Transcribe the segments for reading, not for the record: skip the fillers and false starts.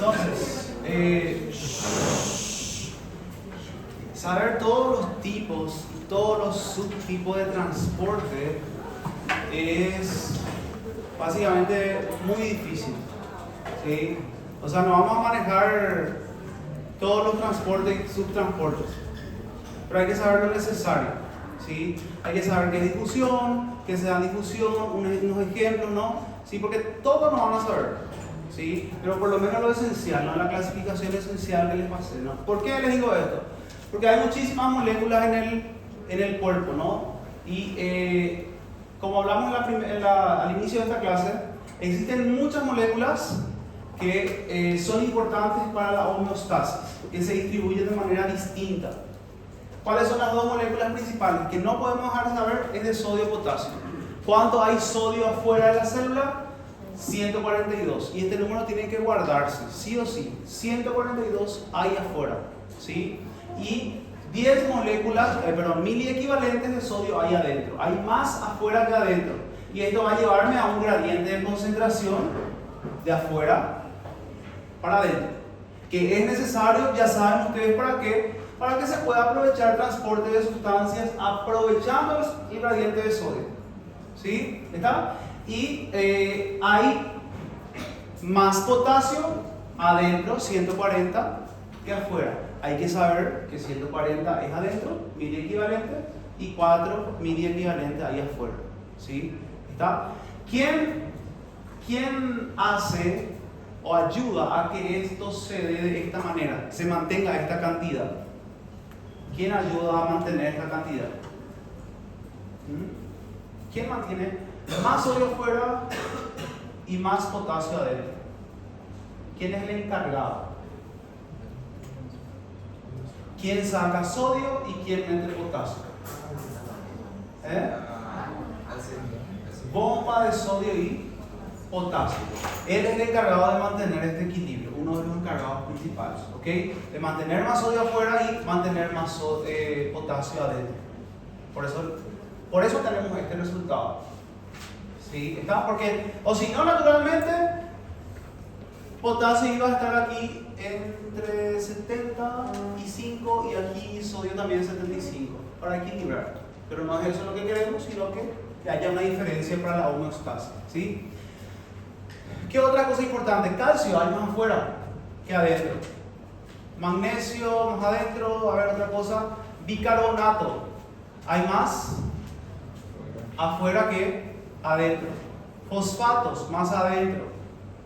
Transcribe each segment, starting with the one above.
Entonces, saber todos los tipos y todos los subtipos de transporte es básicamente muy difícil, ¿sí? O sea, no vamos a manejar todos los transportes y subtransportes, pero hay que saber lo necesario, ¿sí? Hay que saber qué es difusión, qué se da difusión, unos ejemplos, ¿no? ¿Sí? Porque todos no van a saber, ¿sí? Pero por lo menos lo esencial, ¿no? La clasificación esencial que les pasé, ¿no? ¿Por qué les digo esto? Porque hay muchísimas moléculas en el cuerpo, ¿no? Y como hablamos al inicio de esta clase, existen muchas moléculas que son importantes para la homeostasis, que se distribuyen de manera distinta. ¿Cuáles son las dos moléculas principales? Que no podemos dejar de saber es de sodio y potasio. ¿Cuánto hay sodio afuera de la célula? 142. Y este número tiene que guardarse, sí o sí. 142 hay afuera, ¿sí? Y 10 moléculas, miliequivalentes de sodio hay adentro. Hay más afuera que adentro. Y esto va a llevarme a un gradiente de concentración de afuera para adentro, que es necesario, ya saben ustedes para qué, para que se pueda aprovechar el transporte de sustancias aprovechando el gradiente de sodio, ¿sí? ¿Está? Y hay más potasio adentro, 140, que afuera. Hay que saber que 140 es adentro, miliequivalente, y 4 miliequivalentes ahí afuera, ¿sí? ¿Está? ¿Quién hace o ayuda a que esto se dé de esta manera, se mantenga esta cantidad? ¿Quién ayuda a mantener esta cantidad? ¿Quién mantiene más sodio afuera y más potasio adentro? ¿Quién es el encargado? ¿Quién saca sodio y quién mete potasio? Bomba de sodio y potasio. Él es el encargado de mantener este equilibrio, uno de los encargados principales, ¿ok? De mantener más sodio afuera y mantener más potasio adentro. Por eso tenemos este resultado, ¿sí? ¿Está? Porque, o si no, naturalmente, potasio iba a estar aquí entre 75 y aquí sodio también 75, para equilibrar. Pero no es eso lo que queremos, sino que haya una diferencia para la homeostasis, ¿sí? ¿Qué otra cosa importante? Calcio hay más afuera que adentro. Magnesio más adentro, a ver otra cosa. Bicarbonato hay más afuera que adentro. Fosfatos más adentro.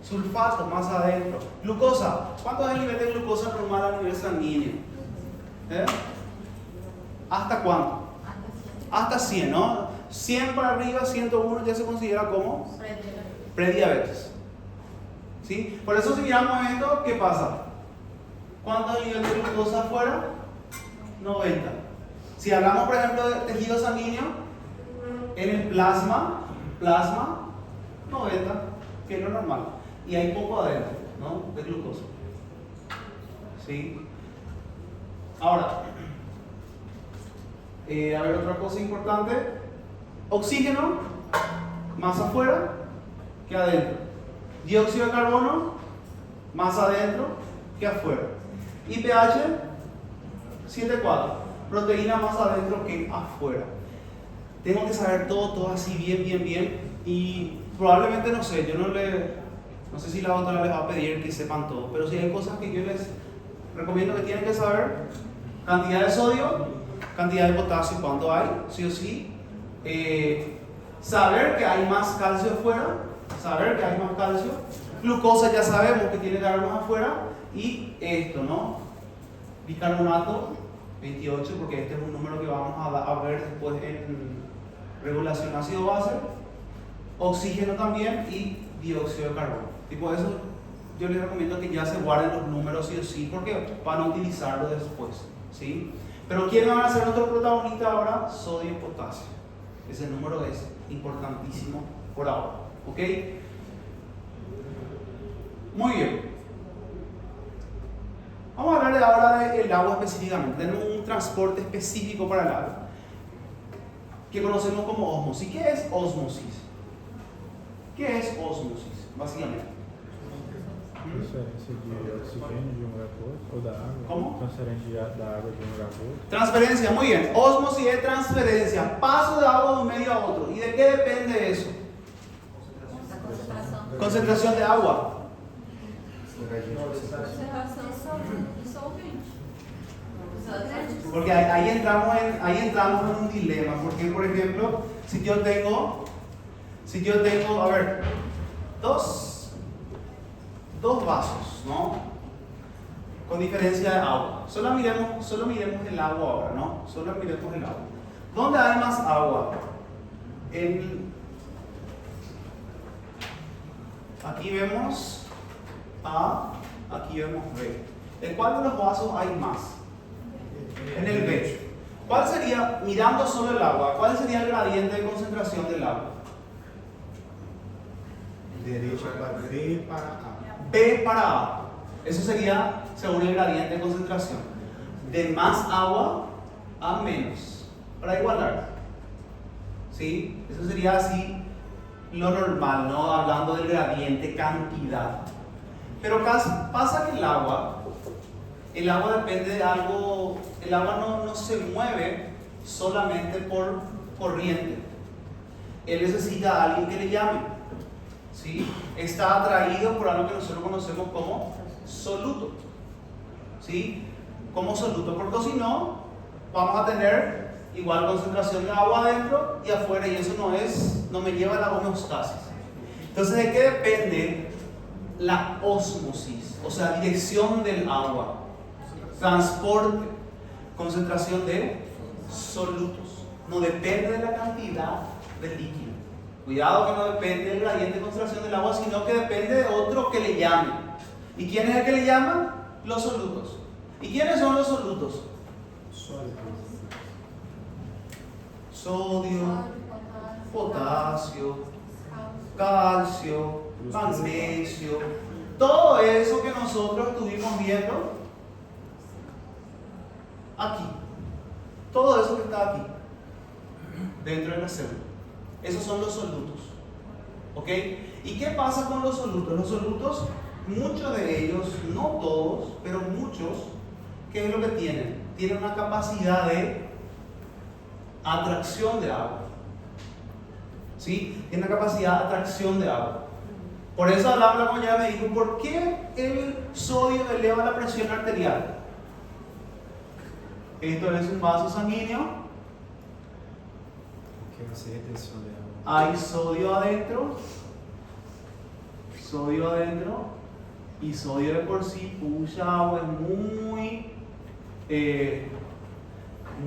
Sulfato más adentro. Glucosa. ¿Cuánto es el nivel de glucosa normal a nivel sanguíneo? ¿Hasta cuánto? Hasta 100, ¿no? 100 para arriba, 101 ya se considera como prediabetes. ¿Sí? Por eso si miramos esto, ¿qué pasa? ¿Cuánto es el nivel de glucosa afuera? 90. Si hablamos, por ejemplo, de tejido sanguíneo, en el plasma 90, que es lo normal. Y hay poco adentro, ¿no? De glucosa. ¿Sí? Ahora, a ver, otra cosa importante. Oxígeno, más afuera que adentro. Dióxido de carbono, más adentro que afuera. Y pH, 7,4. Proteína más adentro que afuera. Tengo que saber todo así bien. Y probablemente, no sé, yo no sé si la doctora les va a pedir que sepan todo, pero si hay cosas que yo les recomiendo que tienen que saber: cantidad de sodio, cantidad de potasio, cuánto hay, sí o sí. Saber que hay más calcio afuera, glucosa ya sabemos que tiene que haber más afuera, y esto, ¿no? Bicarbonato 28, porque este es un número que vamos a ver después en regulación ácido-base. Oxígeno también y dióxido de carbono. Tipo eso, yo les recomiendo que ya se guarden los números sí o sí, porque van a utilizarlo después, ¿sí? Pero ¿quién va a ser nuestro protagonista ahora? Sodio y potasio. Ese número es importantísimo por ahora, ¿ok? Muy bien. Vamos a hablar ahora del agua específicamente. Tenemos un transporte específico para el agua que conocemos como ósmosis. ¿Qué es ósmosis? ¿Qué es ósmosis, básicamente? Transferência de oxigênio de um lugar para outro, ou da água? ¿Cómo? Transferência da água de um lugar para outro. Transferencia, muy bien. Osmosis es transferencia, paso de agua de un medio a otro. ¿Y de qué depende eso? Concentración de agua. Porque ahí entramos en un dilema. Porque, por ejemplo, si yo tengo, a ver, dos vasos, ¿no? Con diferencia de agua. Solo miremos el agua ahora, ¿no? Solo miremos el agua. ¿Dónde hay más agua? Aquí vemos A, aquí vemos B. ¿En cuál de los vasos hay más? En el B. ¿Cuál sería, mirando solo el agua, cuál sería el gradiente de concentración del agua? Derecha para B para A. B para A. Eso sería según el gradiente de concentración. De más agua a menos. Para igualar. ¿Sí? Eso sería así lo normal, ¿no? Hablando del gradiente cantidad. Pero pasa que el agua depende de algo. El agua no se mueve solamente por corriente. Él necesita a alguien que le llame. ¿Sí? Está atraído por algo que nosotros conocemos como soluto. ¿Sí? Como soluto, porque si no, vamos a tener igual concentración de agua adentro y afuera, y eso no me lleva a la homeostasis. Entonces, ¿de qué depende la ósmosis? O sea, dirección del agua, transporte, concentración de solutos. No depende de la cantidad del líquido. Cuidado que no depende del gradiente de concentración del agua, sino que depende de otro que le llame. ¿Y quién es el que le llama? Los solutos. ¿Y quiénes son los solutos? Sodio, potasio, calcio, magnesio, todo eso que nosotros estuvimos viendo aquí, todo eso que está aquí, dentro de la célula, esos son los solutos. ¿Ok? ¿Y qué pasa con los solutos? Los solutos, muchos de ellos, no todos, pero muchos, ¿qué es lo que tienen? Tienen una capacidad de atracción de agua. ¿Sí? Tiene una capacidad de atracción de agua. Por eso la compañera me dijo, ¿por qué el sodio eleva la presión arterial? Esto es un vaso sanguíneo. Que hace retención de agua. Hay sodio adentro, y sodio de por sí, mucha agua, es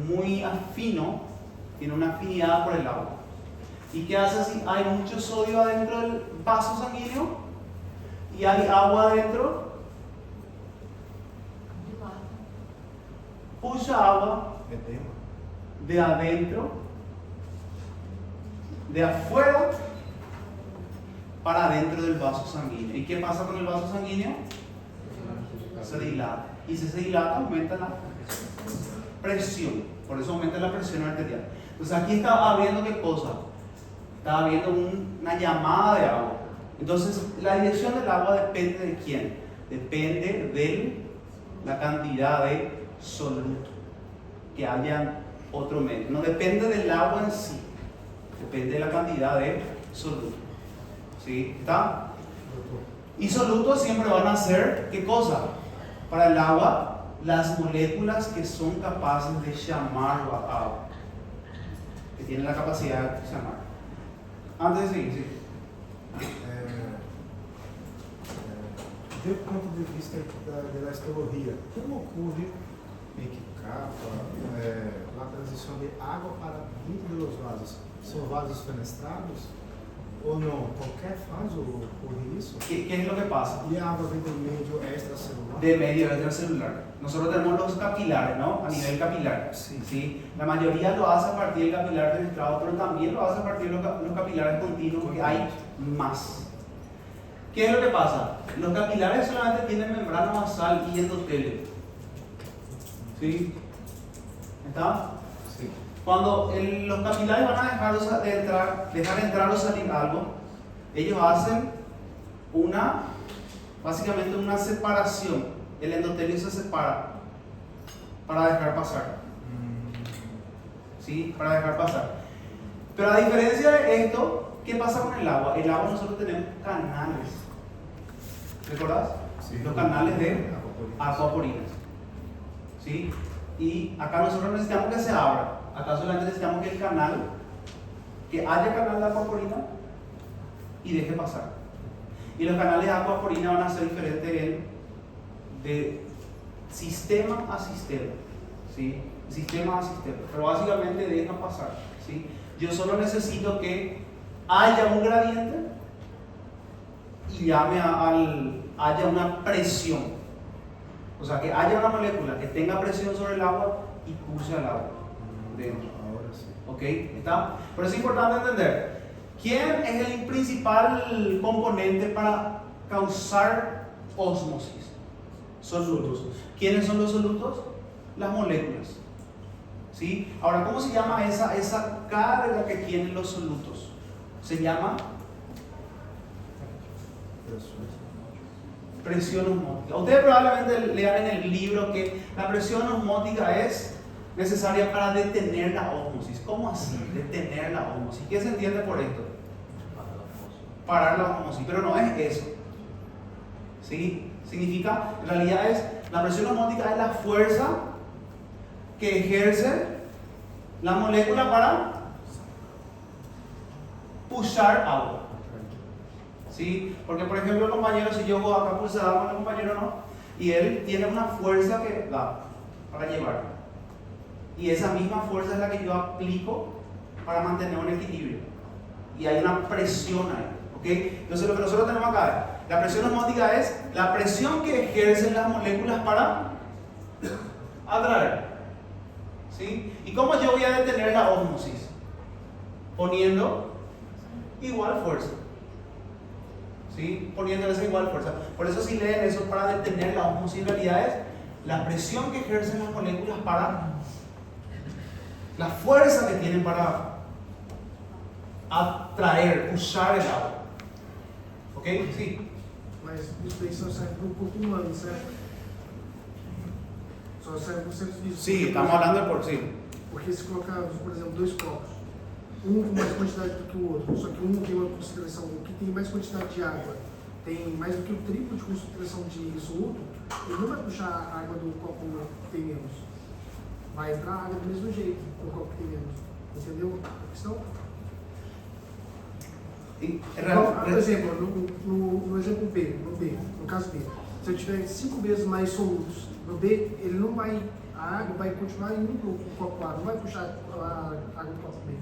muy afino, tiene una afinidad por el agua. ¿Y qué hace si hay mucho sodio adentro del vaso sanguíneo y hay agua adentro? Puxa agua de adentro, de afuera para adentro del vaso sanguíneo. ¿Y qué pasa con el vaso sanguíneo? Se dilata. Y si se dilata, aumenta la presión. Por eso aumenta la presión arterial. Entonces aquí está habiendo ¿qué cosa? Está habiendo una llamada de agua. Entonces la dirección del agua depende de quién? Depende de la cantidad de soluto que haya otro medio. No depende del agua en sí, depende de la cantidad de soluto. ¿Sí? ¿Está? Y solutos siempre van a ser, ¿qué cosa? Para el agua, las moléculas que son capaces de llamar agua, que tienen la capacidad de llamar. Antes de seguir, sí. Do ponto de vista da histologia, como ocorre em que capa a transição de água para dentro dos vasos? São vasos fenestrados? Ou não? Qualquer fase ocorre isso? ¿Qué es lo que pasa? E a água vem do meio extracelular? De medio extracelular. Nosotros tenemos los capilares, ¿no? A nivel capilar. Sí. ¿Sí? La mayoría lo hace a partir del capilar fenestrado, pero también lo hace a partir de los capilares continuos, porque hay más. ¿Qué es lo que pasa? Los capilares solamente tienen membrana basal y endotelio. ¿Sí? ¿Está? Sí. Cuando los capilares van a dejar entrar o salir algo, ellos hacen una básicamente una separación. El endotelio se separa para dejar pasar. ¿Sí? Para dejar pasar. Pero a diferencia de esto, ¿qué pasa con el agua? El agua nosotros tenemos canales. ¿Recordás? Sí. Los canales de acuaporinas. ¿Sí? Y acá nosotros necesitamos que se abra. Acá solamente necesitamos que el canal, que haya canal de acuaporina y deje pasar. Y los canales de acuaporina van a ser diferentes de sistema a sistema. ¿Sí? Sistema a sistema. Pero básicamente deja pasar. ¿Sí? Yo solo necesito que haya un gradiente y haya una presión. O sea, que haya una molécula que tenga presión sobre el agua y pulse al agua dentro. Ahora sí. ¿Ok? ¿Está? Pero es importante entender, ¿quién es el principal componente para causar ósmosis? Solutos. ¿Quiénes son los solutos? Las moléculas. ¿Sí? Ahora, ¿cómo se llama esa carga que tienen los solutos? Se llama presión osmótica. Ustedes probablemente lean en el libro que la presión osmótica es necesaria para detener la ósmosis. ¿Cómo así? Detener la ósmosis. ¿Qué se entiende por esto? Parar la ósmosis. Pero no es eso. ¿Sí? Significa, en realidad la presión osmótica es la fuerza que ejerce la molécula para pushar agua. ¿Sí? Porque, por ejemplo, el compañero, si yo acá pulso agua, el compañero no, y él tiene una fuerza que da para llevar. Y esa misma fuerza es la que yo aplico para mantener un equilibrio. Y hay una presión ahí. ¿Okay? Entonces, lo que nosotros tenemos acá es, la presión osmótica es la presión que ejercen las moléculas para atraer. ¿Sí? ¿Y cómo yo voy a detener la ósmosis? Poniendo igual fuerza. ¿Sí? Poniendo esa igual fuerza. Por eso si leen eso, para detener la ósmosis, en realidad es la presión que ejercen las moléculas para la fuerza que tienen para atraer, puxar el agua. ¿Ok? Sí. Mas isso daí só serve para o corpo humano, certo? Só serve para o sexo físico. Sí, estamos hablando de por sí. Porque se colocar, por exemplo, 2 copos, um com mais quantidade do que o outro, só que um tem uma concentração, o que tem mais quantidade de água, tem mais do que o triplo de concentração de soluto, ele não vai puxar a água do copo que tem menos. Vai entrar água do mesmo jeito no copo que tem menos. Entendeu a questão? Por exemplo, no exemplo B, no caso B, se eu tiver 5 vezes mais solutos no B, ele não vai, a água vai continuar indo para o copo A, não vai puxar a água do copo B,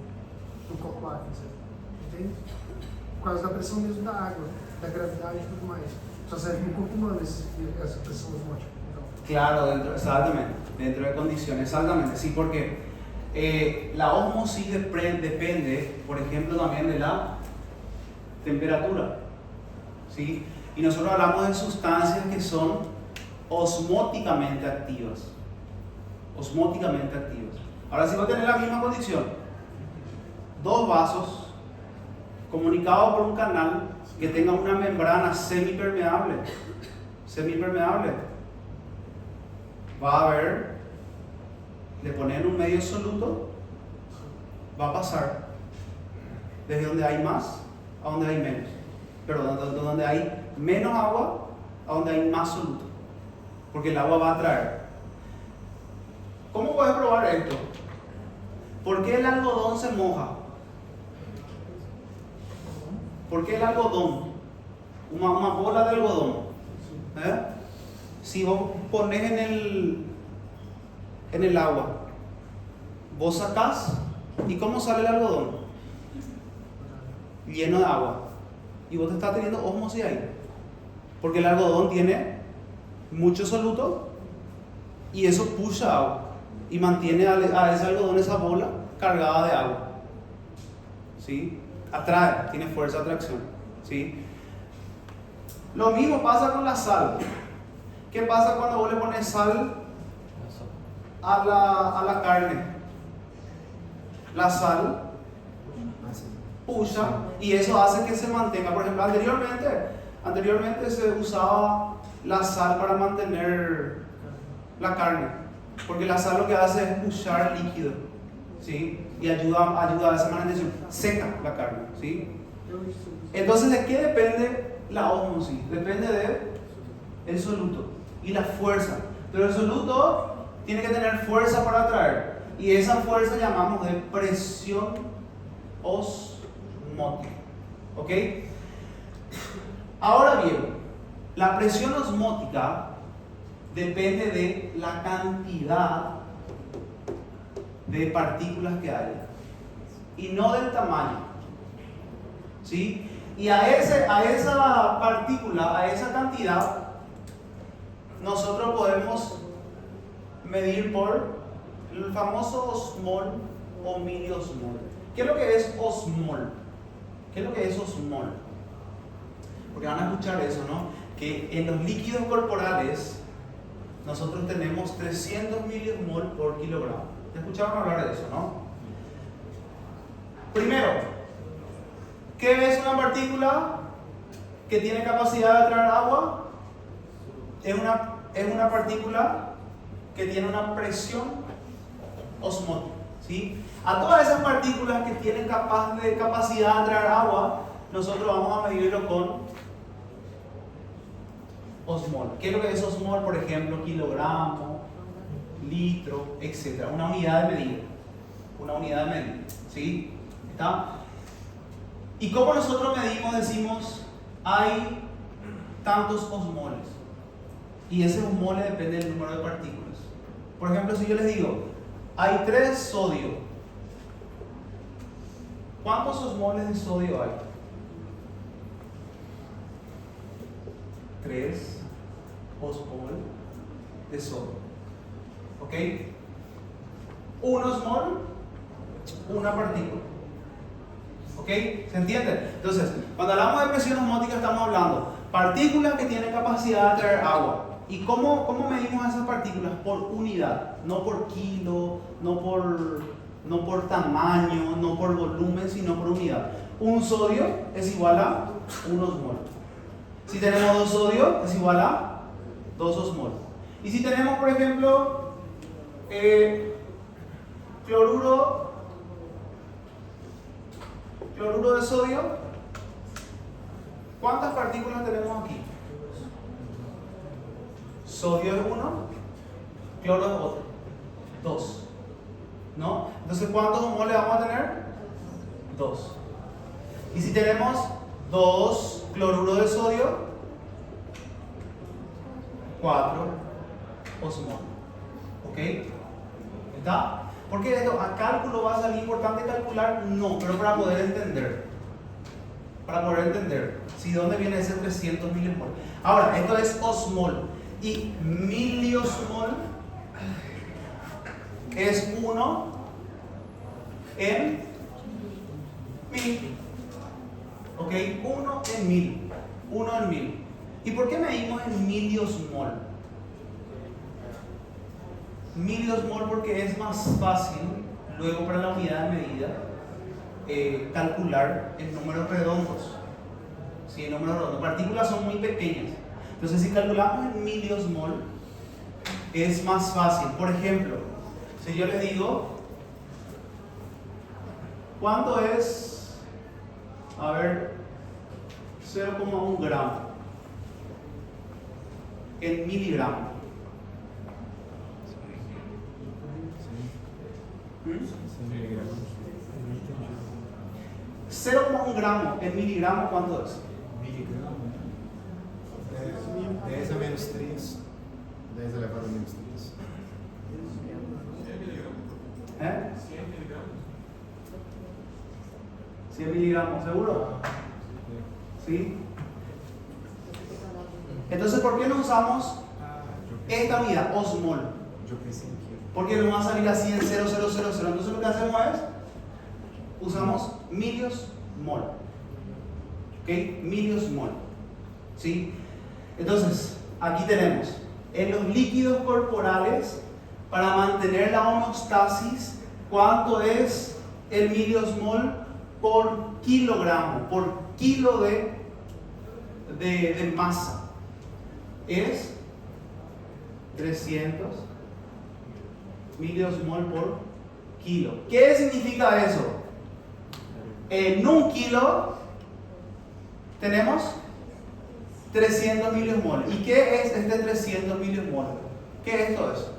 do copo A, entende? Por causa da pressão mesmo da água, da gravidade e tudo mais. Só serve no corpo humano essa pressão osmótica. Então. Claro, exactamente, dentro de condiciones, exactamente, sí, porque la ósmosis depende, por ejemplo, también de la temperatura, ¿sí? Y nosotros hablamos de sustancias que son osmóticamente activas. Osmóticamente activas. Ahora, si va a tener la misma condición, 2 vasos comunicados por un canal que tenga una membrana semipermeable, va a haber, le ponen un medio soluto, va a pasar desde donde hay más a donde hay menos, perdón, donde hay menos agua a donde hay más soluto, porque el agua va a atraer. ¿Cómo puedes probar esto? ¿Por qué el algodón se moja? ¿Por qué el algodón? Una bola de algodón. Si vos pones en el agua, vos sacás, ¿y cómo sale el algodón? Lleno de agua. Y vos te estás teniendo ósmosis ahí. Porque el algodón tiene mucho soluto y eso puxa agua y mantiene a ese algodón, esa bola, cargada de agua. ¿Sí? Atrae, tiene fuerza de atracción. ¿Sí? Lo mismo pasa con la sal. ¿Qué pasa cuando vos le pones sal a la carne? La sal puxa y eso hace que se mantenga. Por ejemplo, Anteriormente se usaba la sal para mantener la carne, porque la sal lo que hace es pushar líquido, ¿sí? Y ayuda a esa mantención, seca la carne, ¿sí? Entonces, ¿de qué depende la ósmosis? Depende del soluto y la fuerza. Pero el soluto tiene que tener fuerza para atraer, y esa fuerza llamamos de presión osmótica, ¿ok? Ahora bien, la presión osmótica depende de la cantidad de partículas que haya y no del tamaño, ¿sí? Y a esa partícula, a esa cantidad, nosotros podemos medir por el famoso osmol o miliosmol. ¿Qué es lo que es osmol? ¿Qué es lo que es osmol? Porque van a escuchar eso, ¿no? Que en los líquidos corporales nosotros tenemos 300 miliosmol por kilogramo. ¿Te escucharon hablar de eso, no? Primero, ¿qué es una partícula que tiene capacidad de atraer agua? Es una partícula que tiene una presión osmótica, ¿sí? A todas esas partículas que tienen capacidad de atraer agua, nosotros vamos a medirlo con osmol. ¿Qué es lo que es osmol? Por ejemplo, kilogramo, litro, etc. Una unidad de medida. Una unidad de medida, ¿sí? ¿Está? ¿Y cómo nosotros medimos? Decimos, hay tantos osmoles. Y ese osmole depende del número de partículas. Por ejemplo, si yo les digo, hay 3 sodio. ¿Cuántos osmoles de sodio hay? 3 osmol de sodio. ¿Ok? Un osmol, una partícula. ¿Ok? ¿Se entiende? Entonces, cuando hablamos de presión osmótica estamos hablando partículas que tienen capacidad de atraer agua. ¿Y cómo medimos esas partículas? Por unidad, no por kilo, no por tamaño, no por volumen, sino por unidad. Un sodio es igual a 1 osmol. Si tenemos 2 sodio es igual a 2 osmol. Y si tenemos, por ejemplo, cloruro de sodio, ¿cuántas partículas tenemos aquí? Sodio es 1, cloro es otro, 2, ¿no? Entonces, ¿cuántos osmoles vamos a tener? 2. Y si tenemos 2 cloruro de sodio, 4 osmoles. ¿Ok? ¿Está? ¿Por qué esto? ¿A cálculo va a salir importante calcular? No, pero para poder entender. Para poder entender. ¿Sí? ¿De dónde viene ese 300 milimol? Ahora, esto es osmol. Y miliosmol es 1 en 1000. ¿Ok? 1 en 1000. 1 en 1000. ¿Y por qué medimos en miliosmol? Miliosmol porque es más fácil luego para la unidad de medida calcular en números redondos. ¿Sí? En números redondos. Partículas son muy pequeñas. Entonces, si calculamos en miliosmol, es más fácil. Por ejemplo, si yo les digo, ¿cuánto es? A ver, 0,1 gramo en miligramo. 0,1 gramo en miligramo, ¿cuánto es? Miligramo. 10 a menos 3. 10 elevado a menos 3. ¿Eh? 100 miligramos, ¿seguro? ¿Sí? Entonces, ¿por qué no usamos esta unidad, osmol? Yo pensé en kilo. Porque nos va a salir así en 0,000. Entonces, lo que hacemos es, usamos miliosmol. ¿Ok? Miliosmol. ¿Sí? Entonces, aquí tenemos, en los líquidos corporales, para mantener la homeostasis, ¿cuánto es el miliosmol por kilogramo, por kilo de de masa es 300 miliosmol por kilo. ¿Qué significa eso? En un kilo tenemos 300 miliosmol. ¿Y qué es este 300 miliosmol? ¿Qué es todo eso?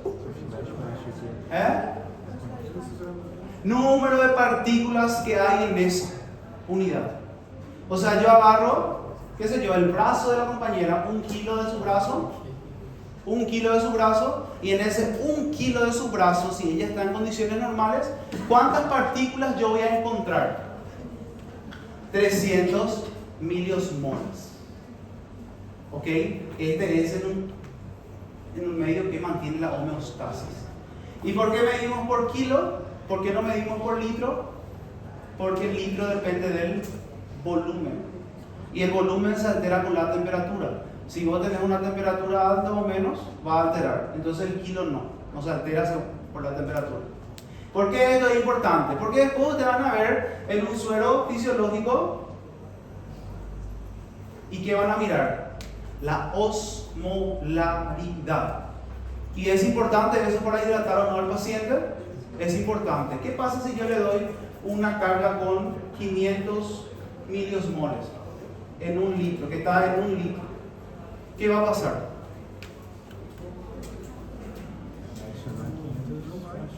Número de partículas que hay en esa unidad. O sea, yo agarro, qué sé yo, el brazo de la compañera, 1 kilo de su brazo, 1 kilo de su brazo, y en ese 1 kilo de su brazo, si ella está en condiciones normales, ¿cuántas partículas yo voy a encontrar? 300 miliosmoles. ¿Ok? Este es en un medio que mantiene la homeostasis. ¿Y por qué medimos por kilo? ¿Por qué no medimos por litro? Porque el litro depende del volumen. Y el volumen se altera con la temperatura. Si vos tenés una temperatura alta o menos, va a alterar. Entonces el kilo no se altera por la temperatura. ¿Por qué esto es importante? Porque después ustedes van a ver en un suero fisiológico. ¿Y qué van a mirar? La osmolaridad. Y es importante eso para hidratar o no al paciente. Es importante. ¿Qué pasa si yo le doy una carga con 500 miliosmoles en 1 litro, que está en 1 litro? ¿Qué va a pasar?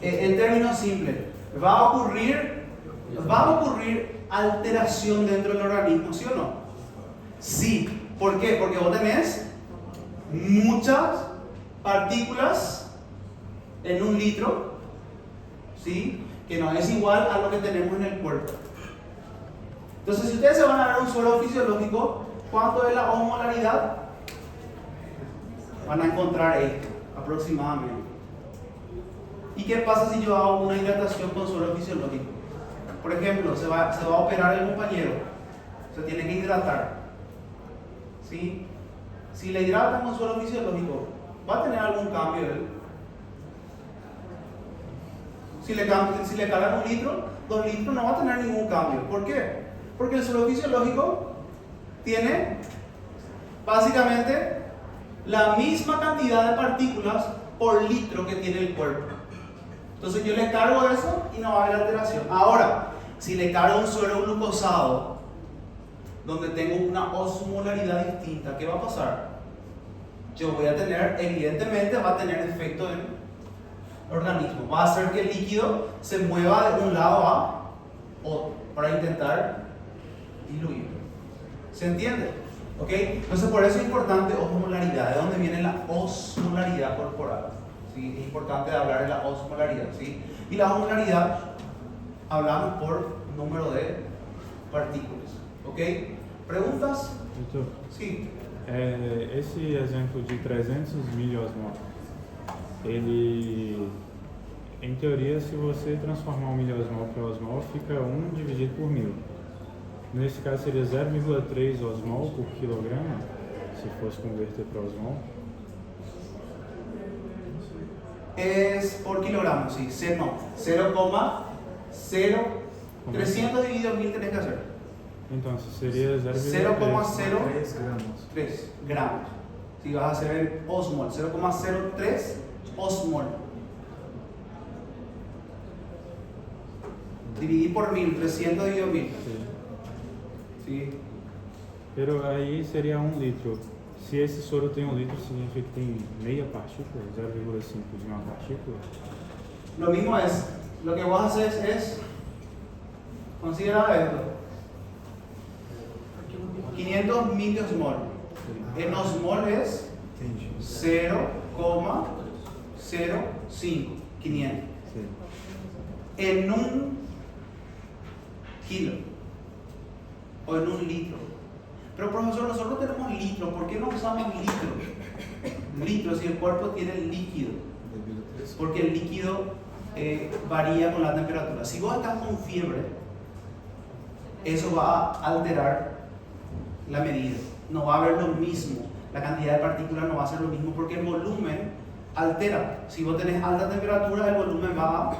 En términos simples, va a ocurrir alteración dentro del organismo, ¿sí o no? Sí. ¿Por qué? Porque vos tenés muchas partículas en 1 litro, ¿sí? Que no es igual a lo que tenemos en el cuerpo. Entonces, si ustedes se van a ver un suero fisiológico, ¿cuánto es la osmolaridad? Van a encontrar esto, aproximadamente. ¿Y qué pasa si yo hago una hidratación con suero fisiológico? Por ejemplo, se va a operar el compañero, se tiene que hidratar, ¿sí? Si le hidratan con suero fisiológico, ¿va a tener algún cambio él? Si le cargan 1 litro, 2 litros, no va a tener ningún cambio. ¿Por qué? Porque el suero fisiológico tiene básicamente la misma cantidad de partículas por litro que tiene el cuerpo. Entonces yo le cargo eso y no va a haber alteración. Ahora, si le cargo un suero glucosado, donde tengo una osmolaridad distinta, ¿qué va a pasar? Yo voy a tener, evidentemente va a tener efecto en el organismo. Va a hacer que el líquido se mueva de un lado a otro para intentar diluir. ¿Se entiende? ¿Ok? Entonces por eso es importante osmolaridad. ¿De dónde viene la osmolaridad corporal? ¿Sí? Es importante hablar de la osmolaridad. ¿Sí? Y la osmolaridad hablamos por número de partículas. ¿Ok? ¿Preguntas? Doutor, Sí. esse exemplo de 300 miliosmol, ele, em teoria, se você transformar 1 miliosmol para osmol, fica 1 dividido por 1000. Nesse caso seria 0,3 osmol por quilograma, se fosse converter para osmol. Es por kilogramo, sí. 0,0300 dividido 1000 tenés que hacer. Então, seria 0,03 gramos. gramos. Si vas a hacer el osmol, 0,03 osmol. Dividir por 1000, 300 dividido 1000. Sim. ¿Sí? Pero aí seria 1 litro. Se esse soro tem 1 litro, significa que tem meia partícula, 0,5 de uma partícula? Lo mismo es, lo que vos haces es, considera esto, 500 miliosmol. En osmol es Entendi. 0,05, 500. Sim. En 1 kilo o en 1 litro. Pero profesor, nosotros tenemos litro, ¿por qué no usamos litro? Litro, si el cuerpo tiene líquido. Porque el líquido varía con la temperatura. Si vos estás con fiebre, eso va a alterar la medida. No va a haber lo mismo. La cantidad de partículas no va a ser lo mismo porque el volumen altera. Si vos tenés alta temperatura, el volumen va a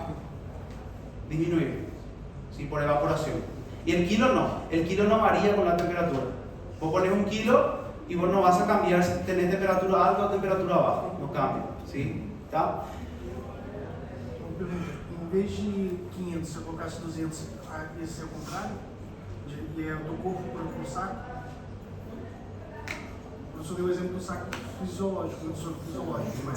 disminuir, ¿sí? Por evaporación. Y el kilo no varía con la temperatura. Vos pones 1 kilo y vos no vas a cambiar si tenés temperatura alta o temperatura baja, no cambia, ¿sí? ¿Tá? Em vez de 500, se eu colocasse 200, ia ser o contrário? E é do corpo para o saco? O professor deu o exemplo do saco fisiológico, do soro fisiológico, não é?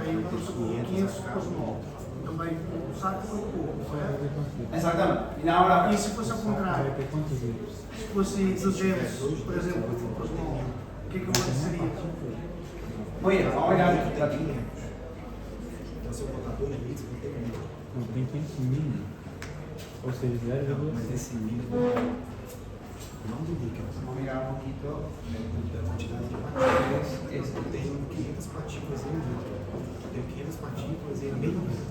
Aí o professor colocou 500 cosmol. Então vai o saco para o corpo, certo? Exactamente. Y ahora, E se fosse ao contrário? Vai ter quantos litros? Se fosse 200, por exemplo, o cosmol, o que aconteceria? muy bien, vamos a mirar aquí. Então, se eu botar 2 litros, não tem milho. Não, tem 500 mil. Ou seja, 0,5. Mas esse milho não do líquido. Vamos a mirar un poquito. A quantidade de partículas. Es Eu tenho 500 partículas em um litro. Eu tenho 500 partículas em meio litro.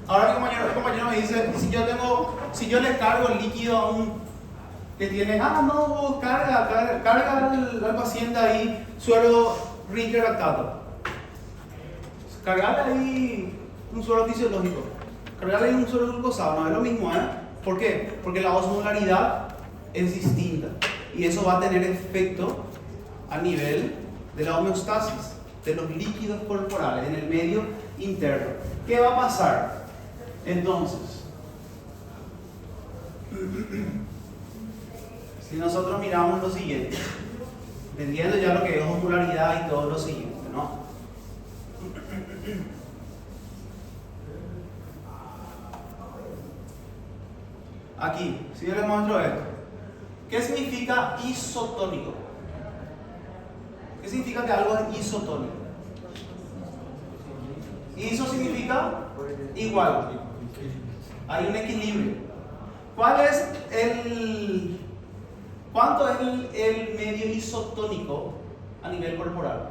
Ahora el compañero me dice, si yo le cargo el líquido a un que tiene, no, carga al paciente ahí suero Ringer lactato. Cargarle ahí un suero fisiológico, cargarle ahí un suero glucosado, no es lo mismo, ¿eh? ¿Por qué? Porque la osmolaridad es distinta y eso va a tener efecto a nivel de la homeostasis de los líquidos corporales en el medio interno. ¿Qué va a pasar? Entonces, si nosotros miramos lo siguiente, entendiendo ya lo que es osmolaridad y todo lo siguiente, ¿no? Aquí, si yo les muestro esto, ¿qué significa isotónico? ¿Qué significa que algo es isotónico? Iso significa igual. Hay un equilibrio. ¿Cuánto es el medio isotónico a nivel corporal?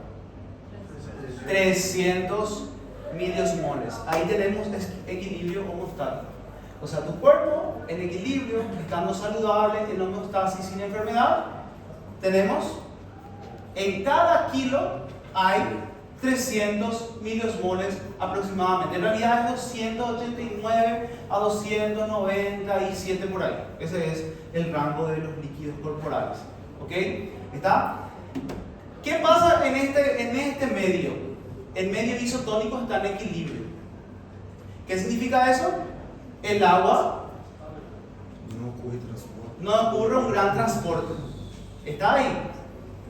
300 miliosmoles. Ahí tenemos equilibrio homostático. O sea, tu cuerpo en equilibrio, estando saludable, en homeostasis, sin enfermedad, tenemos en cada kilo hay 300 miliosmoles aproximadamente. En realidad es 289 a 297 por ahí. Ese es el rango de los líquidos corporales. ¿Ok? ¿Está? ¿Qué pasa en este medio? El medio isotónico está en equilibrio. ¿Qué significa eso? El agua no ocurre un gran transporte. Está ahí.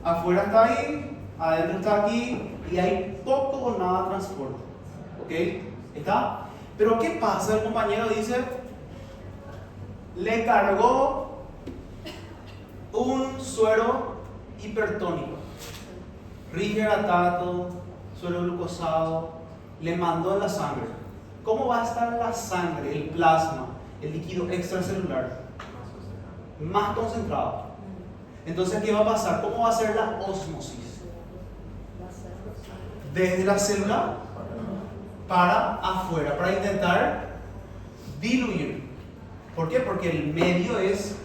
Afuera está ahí, adentro está aquí y hay poco o nada de transporte. ¿Ok? ¿Está? Pero ¿qué pasa? El compañero dice, le cargó un suero hipertónico, rigeratato, suero glucosado, le mandó en la sangre. ¿Cómo va a estar la sangre, el plasma, el líquido extracelular? Más concentrado. Entonces, ¿qué va a pasar? ¿Cómo va a ser la ósmosis? Desde la célula para afuera, para intentar diluir. ¿Por qué? Porque el medio es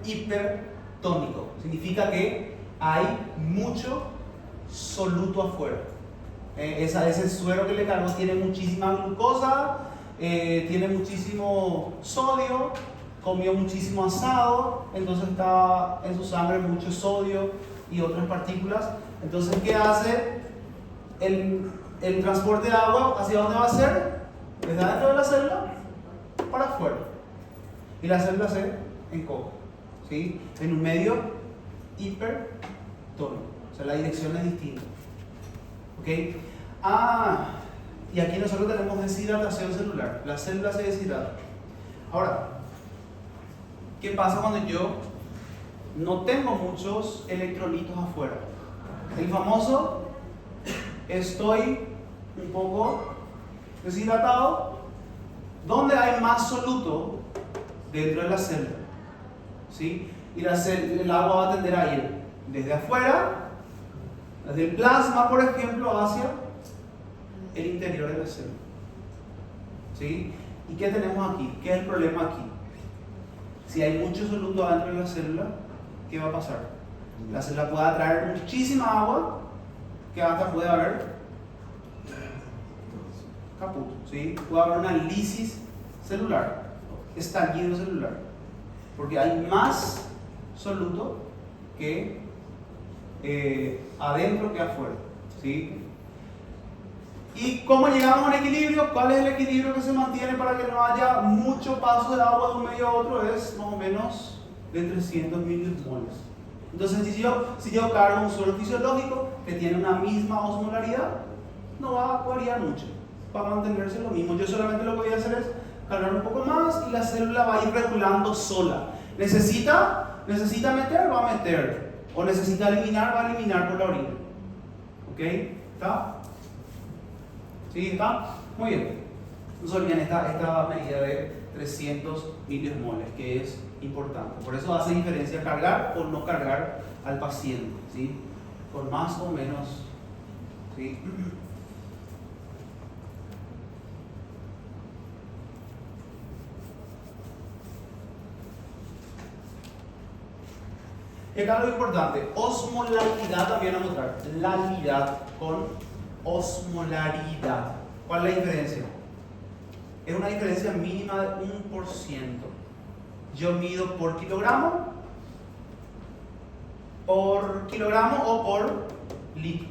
hipertónico. Significa que hay mucho soluto afuera. Ese suero que le cargó tiene muchísima glucosa, tiene muchísimo sodio, comió muchísimo asado, entonces está en su sangre mucho sodio y otras partículas. Entonces, ¿qué hace? El transporte de agua, ¿hacia dónde va a ser? Desde adentro de la célula para afuera. Y la célula se encoge, ¿sí? En un medio hipertónico. O sea, la dirección es distinta. ¿Ok? Y aquí nosotros tenemos deshidratación celular. La célula se deshidrata. Ahora, ¿qué pasa cuando yo no tengo muchos electrolitos afuera? El famoso, estoy un poco deshidratado. ¿Dónde hay más soluto? Dentro de la célula. ¿Sí? Y el agua va a tender a ir desde afuera, desde el plasma, por ejemplo, hacia el interior de la célula. ¿Sí? ¿Y qué tenemos aquí? ¿Qué es el problema aquí? Si hay mucho soluto adentro de la célula, ¿qué va a pasar? La célula puede atraer muchísima agua, que hasta puede haber caput, ¿sí? Puede haber una lisis celular, estallido celular, porque hay más soluto que adentro que afuera. ¿Sí? ¿Y cómo llegamos a un equilibrio? ¿Cuál es el equilibrio que se mantiene para que no haya mucho paso de agua de un medio a otro? Es más o menos de 300 milimoles. Entonces, si yo cargo un suelo fisiológico que tiene una misma osmolaridad, no va a variar mucho, va a mantenerse lo mismo. Yo solamente lo que voy a hacer es cargar un poco más y la célula va a ir regulando sola. ¿Necesita meter? Va a meter. ¿O necesita eliminar? Va a eliminar por la orina. ¿Ok? ¿Está? ¿Sí? ¿Está? Muy bien. No se olviden esta medida de 300 milimoles, que es importante. Por eso hace diferencia cargar o no cargar al paciente, ¿sí? Con más o menos, ¿sí? Y acá lo importante, osmolaridad también vamos a mostrar. Laridad con osmolaridad. ¿Cuál es la diferencia? Es una diferencia mínima de 1%. Yo mido por kilogramo o por litro.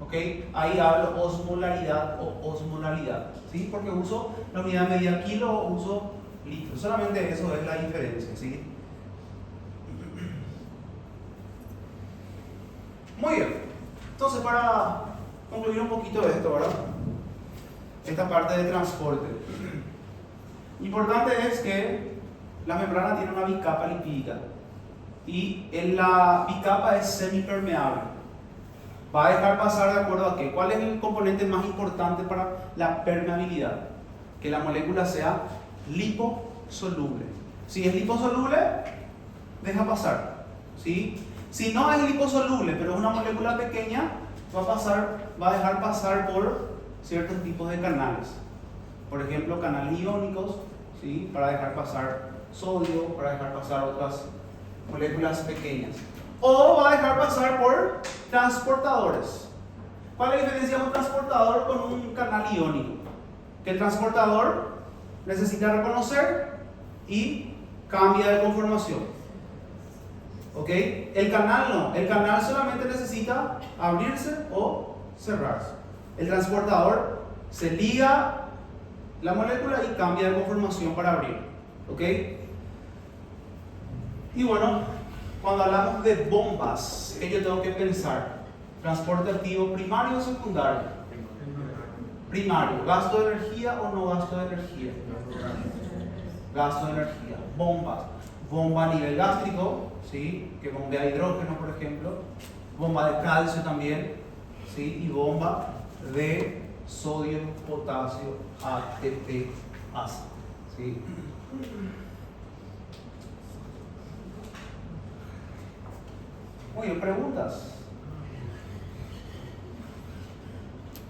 ¿Ok? Ahí hablo osmolaridad o osmolaridad. ¿Sí? Porque uso la unidad de medida kilo o uso litro. Solamente eso es la diferencia. ¿Sí? Muy bien. Entonces, para concluir un poquito de esto, ¿verdad? Esta parte de transporte. Importante es que la membrana tiene una bicapa lipídica y la bicapa es semipermeable. Va a dejar pasar de acuerdo a qué. ¿Cuál es el componente más importante para la permeabilidad? Que la molécula sea liposoluble. Si es liposoluble, deja pasar. ¿Sí? Si no es liposoluble, pero es una molécula pequeña, va a dejar pasar por ciertos tipos de canales. Por ejemplo, canales iónicos, ¿sí? Para dejar pasar sodio, para dejar pasar otras moléculas pequeñas. O va a dejar pasar por transportadores. ¿Cuál es la diferencia de un transportador con un canal iónico? Que el transportador necesita reconocer y cambia de conformación. ¿Ok? El canal no. El canal solamente necesita abrirse o cerrarse. El transportador se liga la molécula y cambia de conformación para abrir. ¿Ok? Y bueno, cuando hablamos de bombas, ¿qué yo tengo que pensar? ¿Transporte activo primario o secundario? Primario. ¿Gasto de energía o no gasto de energía? Gasto de energía. Bombas. Bomba a nivel gástrico, ¿sí? Que bombea hidrógeno, por ejemplo. Bomba de calcio también, ¿sí? Y bomba de sodio, potasio, ATP, ácido, ¿sí? Muy bien, preguntas.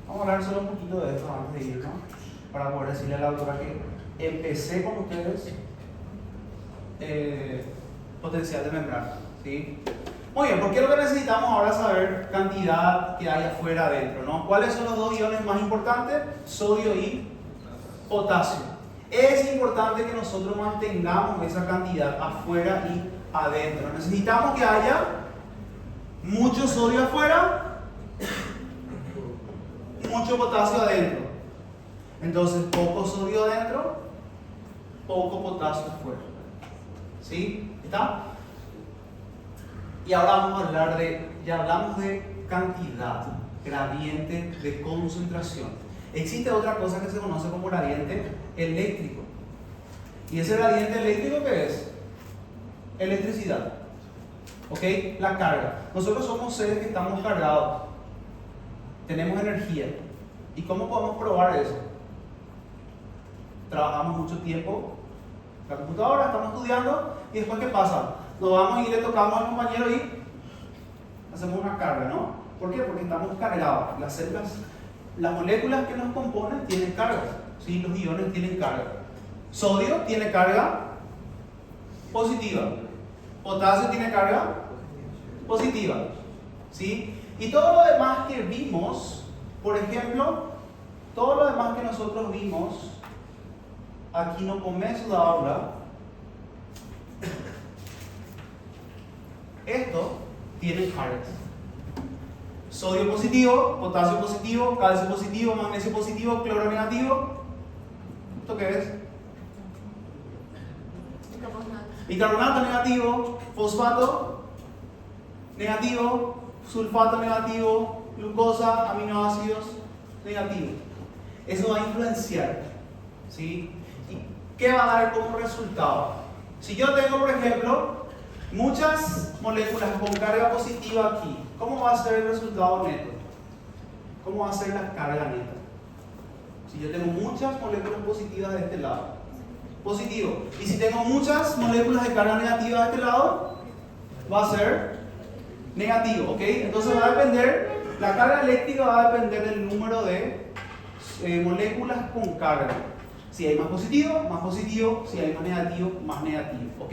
Vamos a hablar solo un poquito de esto antes de irnos, para poder decirle a la autora que empecé con ustedes potencial de membrana, ¿sí? Muy bien, ¿por qué lo que necesitamos ahora es saber cantidad que hay afuera adentro, ¿no? ¿Cuáles son los dos iones más importantes? Sodio y potasio. Es importante que nosotros mantengamos esa cantidad afuera y adentro. Necesitamos que haya mucho sodio afuera, mucho potasio adentro. Entonces, poco sodio adentro, poco potasio afuera. ¿Sí? ¿Está? Y ahora vamos a hablar ya hablamos de cantidad, gradiente de concentración. Existe otra cosa que se conoce como gradiente eléctrico. ¿Y ese gradiente eléctrico qué es? Electricidad. ¿Ok? La carga. Nosotros somos seres que estamos cargados. Tenemos energía. ¿Y cómo podemos probar eso? Trabajamos mucho tiempo en la computadora, estamos estudiando y después ¿qué pasa? Nos vamos y le tocamos al compañero y hacemos una carga, ¿no? ¿Por qué? Porque estamos cargados. Las células, las moléculas que nos componen tienen carga, ¿sí? Los iones tienen carga. Sodio tiene carga positiva. Potasio tiene carga positiva, ¿sí? Y todo lo demás que vimos, por ejemplo, todo lo demás que nosotros vimos aquí no começo da aula, esto tienen cargas. Sodio positivo, potasio positivo, calcio positivo, magnesio positivo, cloro negativo. ¿Esto qué es? Bicarbonato negativo, fosfato negativo, sulfato negativo, glucosa, aminoácidos negativos. Eso va a influenciar, ¿sí? ¿Y qué va a dar como resultado? Si yo tengo, por ejemplo, muchas moléculas con carga positiva aquí, ¿cómo va a ser el resultado neto? ¿Cómo va a ser la carga neta? Si yo tengo muchas moléculas positivas de este lado, positivo. Y si tengo muchas moléculas de carga negativa de este lado, va a ser negativo, ¿ok? Entonces va a depender, la carga eléctrica va a depender del número de moléculas con carga. Si hay más positivo, si hay más negativo, ¿ok?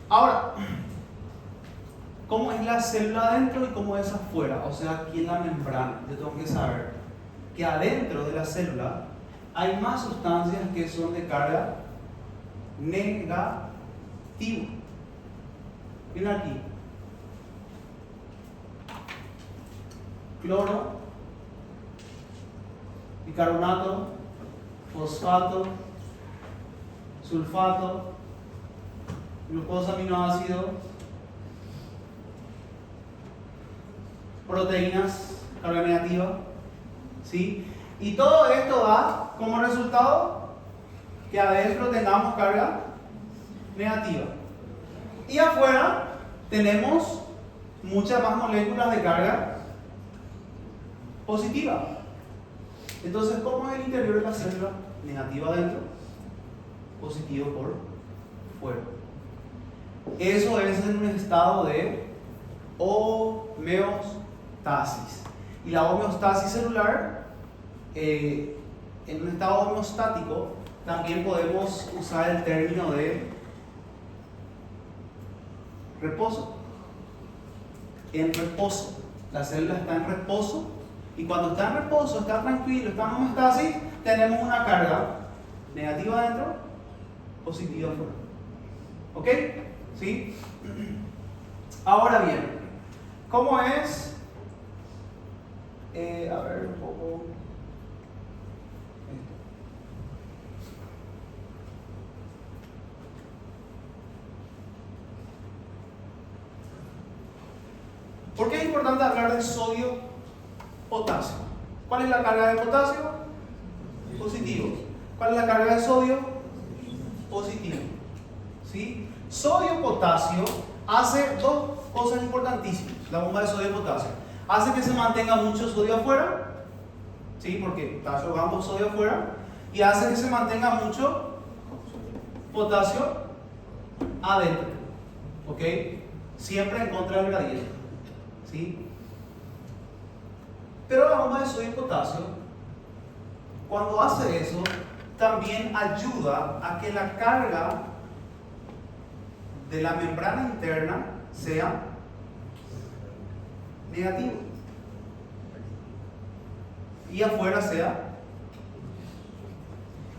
Ahora, ¿cómo es la célula adentro y cómo es afuera? O sea, aquí en la membrana. Yo tengo que saber que adentro de la célula hay más sustancias que son de carga negativa. Miren aquí. Cloro, bicarbonato, fosfato, sulfato, glucosa, aminoácido, proteínas, carga negativa, ¿sí? Y todo esto da como resultado que adentro tengamos carga negativa. Y afuera tenemos muchas más moléculas de carga positiva. Entonces, ¿cómo es el interior de la célula? Negativa adentro, positivo por fuera. Eso es en un estado de homeostasis. Y la homeostasis celular, en un estado homeostático, también podemos usar el término de reposo. En reposo. La célula está en reposo. Y cuando está en reposo, está tranquilo, está en homeostasis, tenemos una carga negativa adentro, positiva afuera. ¿Ok? ¿Sí? Ahora bien, ¿cómo es? A ver un poco. ¿Por qué es importante hablar de sodio-potasio? ¿Cuál es la carga de potasio? Positivo. ¿Cuál es la carga de sodio? Positivo. ¿Sí? Sodio-potasio hace dos cosas importantísimas. La bomba de sodio-potasio hace que se mantenga mucho sodio afuera, ¿sí? Porque está jugando sodio afuera, y hace que se mantenga mucho potasio adentro, ¿ok? Siempre en contra del gradiente, ¿sí? Pero la bomba de sodio y potasio, cuando hace eso, también ayuda a que la carga de la membrana interna sea negativa y afuera sea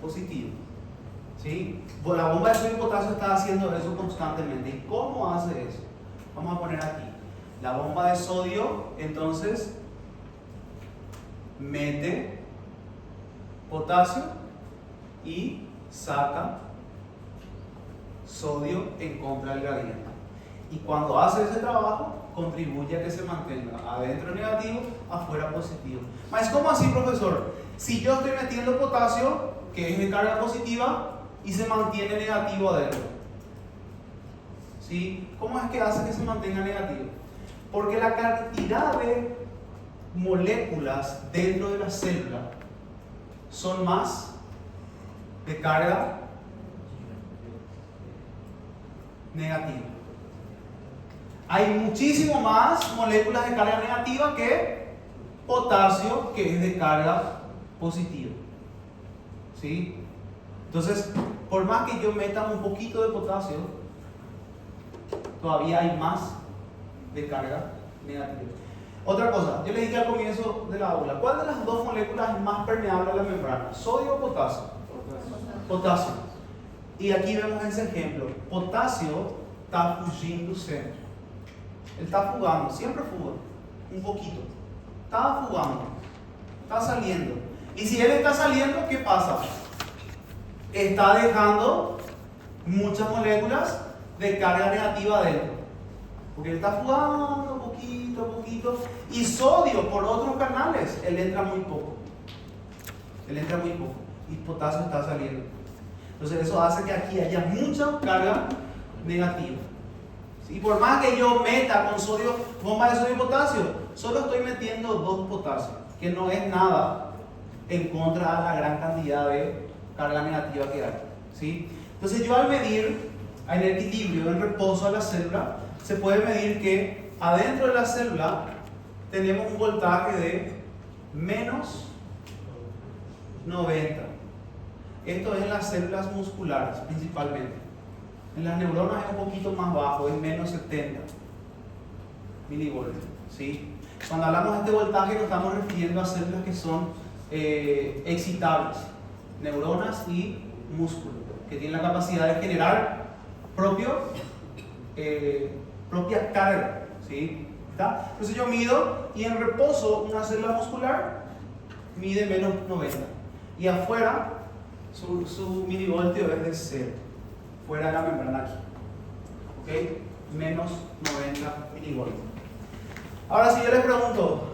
positivo, ¿sí? La bomba de sodio y potasio está haciendo eso constantemente. ¿Y cómo hace eso? Vamos a poner aquí la bomba de sodio. Entonces mete potasio y saca sodio en contra del gradiente. Y cuando hace ese trabajo, contribuye a que se mantenga adentro negativo, afuera positivo. Mas, ¿cómo así, profesor? Si yo estoy metiendo potasio, que es de carga positiva, y se mantiene negativo adentro, ¿sí? ¿Cómo es que hace que se mantenga negativo? Porque la cantidad de moléculas dentro de la célula son más de carga negativa. Hay muchísimo más moléculas de carga negativa que potasio, que es de carga positiva, ¿sí? Entonces, por más que yo meta un poquito de potasio, todavía hay más de carga negativa. Otra cosa, yo les dije al comienzo de la aula, ¿cuál de las dos moléculas es más permeable a la membrana? ¿Sodio o potasio? Potasio. Y aquí vemos ese ejemplo. Potasio está fugindo sempre. Él está fugando, siempre fuga, un poquito. Está fugando, está saliendo. Y si él está saliendo, ¿qué pasa? Está dejando muchas moléculas de carga negativa adentro. Porque él está fugando poquito a poquito. Y sodio por otros canales, él entra muy poco. Él entra muy poco. Y potasio está saliendo. Entonces eso hace que aquí haya mucha carga negativa. Y por más que yo meta con sodio, bomba de sodio y potasio, solo estoy metiendo 2 potasios, que no es nada en contra de la gran cantidad de carga negativa que hay. ¿Sí? Entonces yo al medir en equilibrio, en reposo de la célula, se puede medir que adentro de la célula tenemos un voltaje de menos 90. Esto es en las células musculares principalmente. En las neuronas es un poquito más bajo, es menos 70 milivoltios. ¿Sí? Cuando hablamos de este voltaje nos estamos refiriendo a células que son excitables, neuronas y músculos, que tienen la capacidad de generar propia carga. ¿Sí? ¿Está? Entonces yo mido y en reposo una célula muscular mide menos 90 y afuera su milivoltio es de 0, fuera de la membrana aquí. ¿Ok? Menos 90 milivoltios. Ahora si yo les pregunto,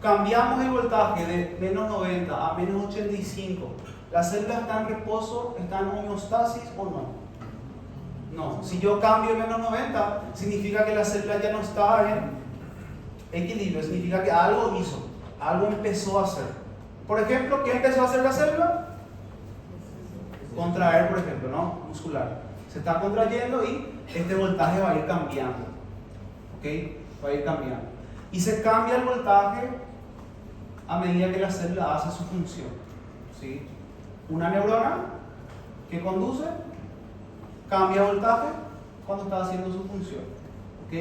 cambiamos el voltaje de menos 90 a menos 85, ¿las células están en reposo, están en homeostasis o no? No. Si yo cambio menos 90, significa que la célula ya no está en equilibrio, significa que algo hizo, algo empezó a hacer. Por ejemplo, ¿qué empezó a hacer la célula? Contraer, por ejemplo, ¿no? Muscular. Se está contrayendo y este voltaje va a ir cambiando. ¿Ok? Va a ir cambiando. Y se cambia el voltaje a medida que la célula hace su función. ¿Sí? Una neurona que conduce cambia voltaje cuando está haciendo su función. ¿Ok?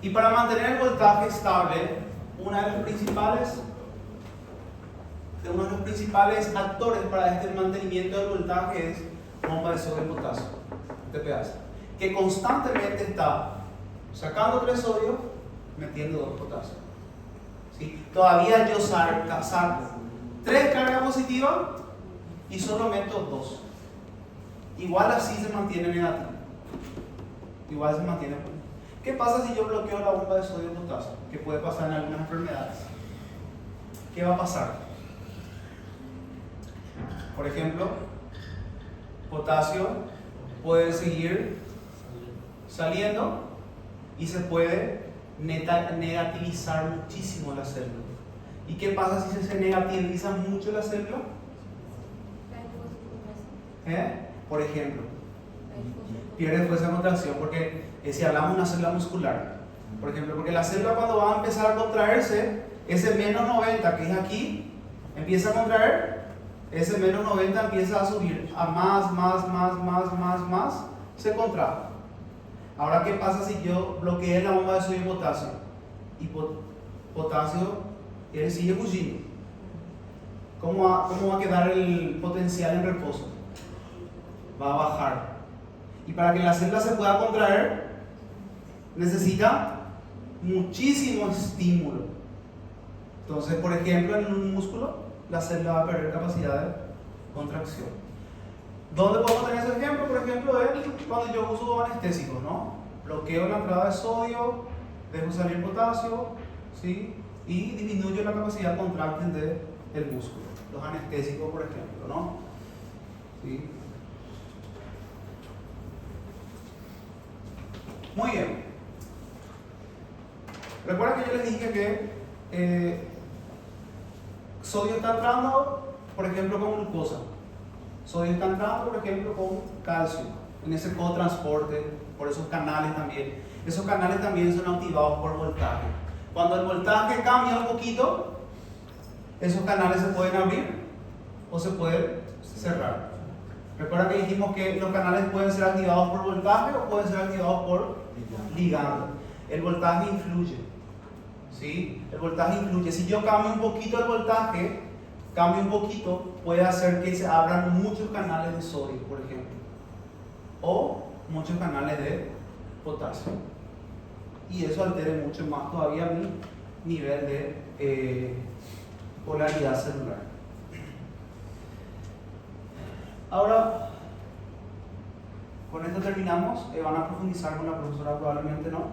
Y para mantener el voltaje estable, uno de los principales actores para este mantenimiento del voltaje es bomba de sodio y potasio, TPAs, que constantemente está sacando 3 sodios, metiendo 2 potasios. ¿Sí? Todavía yo saco 3 cargas positivas y solo meto 2. Igual así se mantiene negativo. Igual se mantiene. ¿Qué pasa si yo bloqueo la bomba de sodio y potasio? ¿Qué puede pasar en algunas enfermedades? ¿Qué va a pasar? Por ejemplo, potasio puede seguir saliendo y se puede negativizar muchísimo la célula. ¿Y qué pasa si se negativiza mucho la célula? Por ejemplo, pierde fuerza de contracción, porque si hablamos de una célula muscular, por ejemplo, porque la célula cuando va a empezar a contraerse, ese menos 90 que es aquí, empieza a contraer, ese menos 90 empieza a subir a más, se contrae. Ahora, ¿qué pasa si yo bloqueé la bomba de sodio y potasio? Y potasio sigue huyendo. ¿Cómo va a quedar el potencial en reposo? Va a bajar. Y para que la célula se pueda contraer, necesita muchísimo estímulo. Entonces, por ejemplo, en un músculo, la célula va a perder capacidad de contracción. ¿Dónde podemos tener ese ejemplo? Por ejemplo, es cuando yo uso anestésicos, ¿no? Bloqueo la entrada de sodio, dejo salir potasio, ¿sí? Y disminuyo la capacidad contráctil del músculo. Los anestésicos, por ejemplo, ¿no? ¿Sí? Muy bien. Recuerda que yo les dije que sodio está entrando, por ejemplo, con glucosa. Sodio está entrando, por ejemplo, con calcio, en ese cotransporte, por esos canales también. Esos canales también son activados por voltaje. Cuando el voltaje cambia un poquito, esos canales se pueden abrir o se pueden cerrar. Recuerda que dijimos que los canales pueden ser activados por voltaje o pueden ser activados por ligando. El voltaje influye. ¿Sí? El voltaje influye. Si yo cambio un poquito el voltaje, cambio un poquito, puede hacer que se abran muchos canales de sodio, por ejemplo, o muchos canales de potasio. Y eso altere mucho más todavía mi nivel de polaridad celular. Ahora, con esto terminamos. Van a profundizar con la profesora, probablemente no.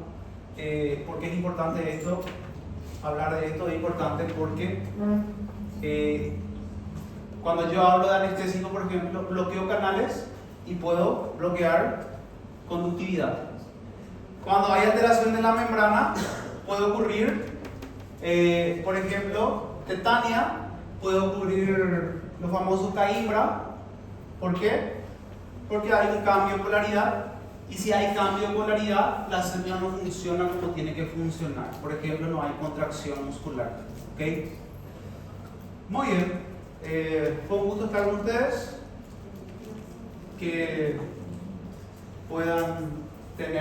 ¿Por qué es importante esto? Hablar de esto es importante porque cuando yo hablo de anestésico, por ejemplo, bloqueo canales y puedo bloquear conductividad. Cuando hay alteración de la membrana, puede ocurrir, por ejemplo, tetania, puede ocurrir los famosos caimbra. ¿Por qué? Porque hay un cambio de polaridad, y si hay cambio de polaridad, la célula no funciona como tiene que funcionar. Por ejemplo, no hay contracción muscular. ¿Okay? Muy bien, fue un gusto estar con ustedes. Que puedan